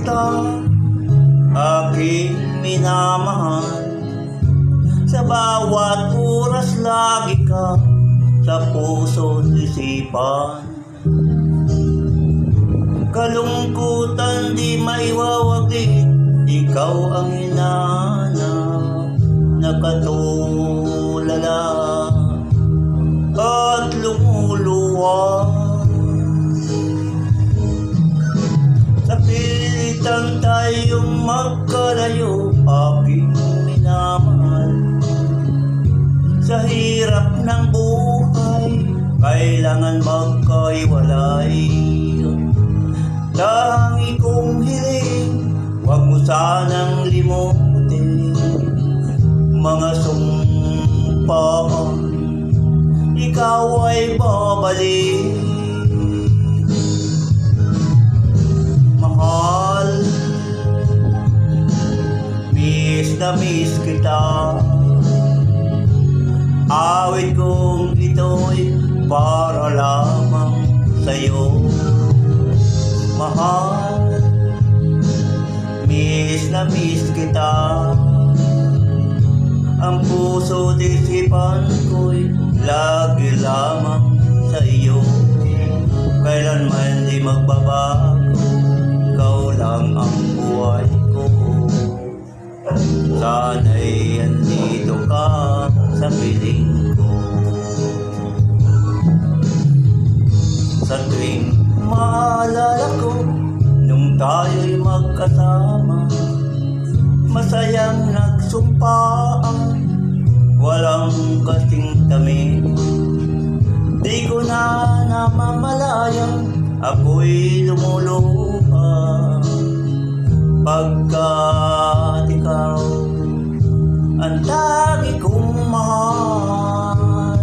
kita, aking minamahal. Sa bawat oras lagi ka sa puso't isipan. Kalungkutan di maiwawaglit, ikaw ang hinahanap, nakatulala at lumuluwa. Sa pilitan tayong magkalayo, aking minamahal. Sa hirap ng buhay, kailangan magkaiwalay. Tangi kong hiling, huwag mo sanang limutin mga sumpaan, ikaw ay babalik. Mahal, miss na miss kita. Awit kong ito'y para lamang sa'yo. Mahal, miss na miss kita. Ang puso't isipan ko'y lagi lamang sa iyo. Kailanman di magbabago, ikaw lang ang buhay ko. Sana'y andito ka sa piling ko. Sa tuwing maalala ko nung tayo'y magkasama, masayang nagsumpaan, walang kasing tamis. Di ko na namamalayang ako'y lumuluha, pagkat ikaw ang tangi kong mahal.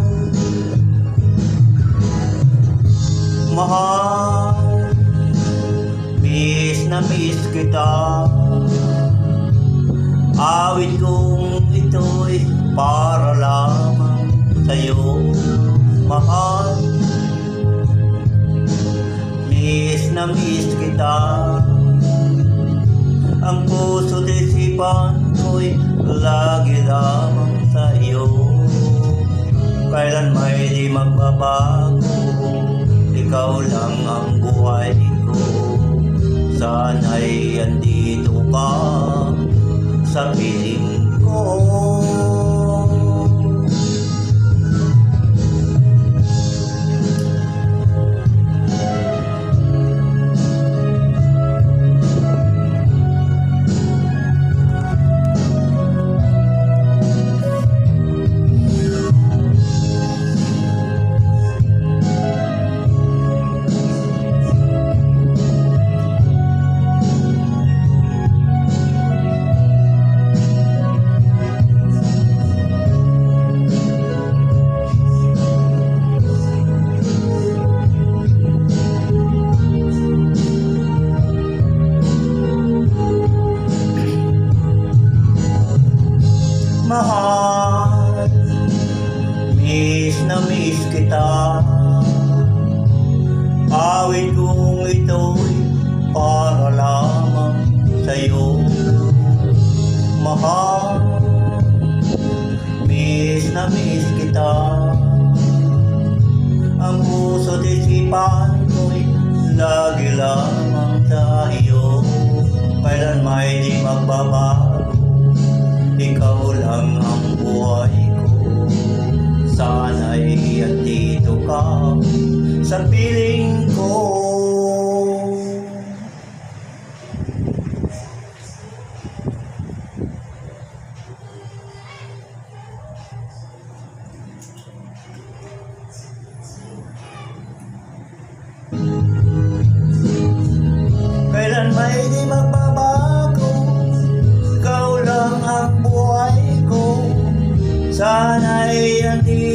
Mahal, miss na miss kita. Awit kong ito'y para lamang sa'yo. Mahal, miss na miss kita. Ang puso't isipan ko'y lagi lamang sa iyo. Kailan may di magbabago, ikaw lang ang buhay ko. Sana'y andito ka sa piling ko. Mahal, miss na miss kita. Awit kong ito'y para lamang sa'yo. Mahal, miss na miss kita. Ang puso't isipan ko'y lagi lamang sa iyo. Kailan may di magbabago, ikaw lang ang buhay ko. Sana'y andito ka sa piling ko. Kailan may di magbabago, ikaw lang ang buhay ko. Sana'y andito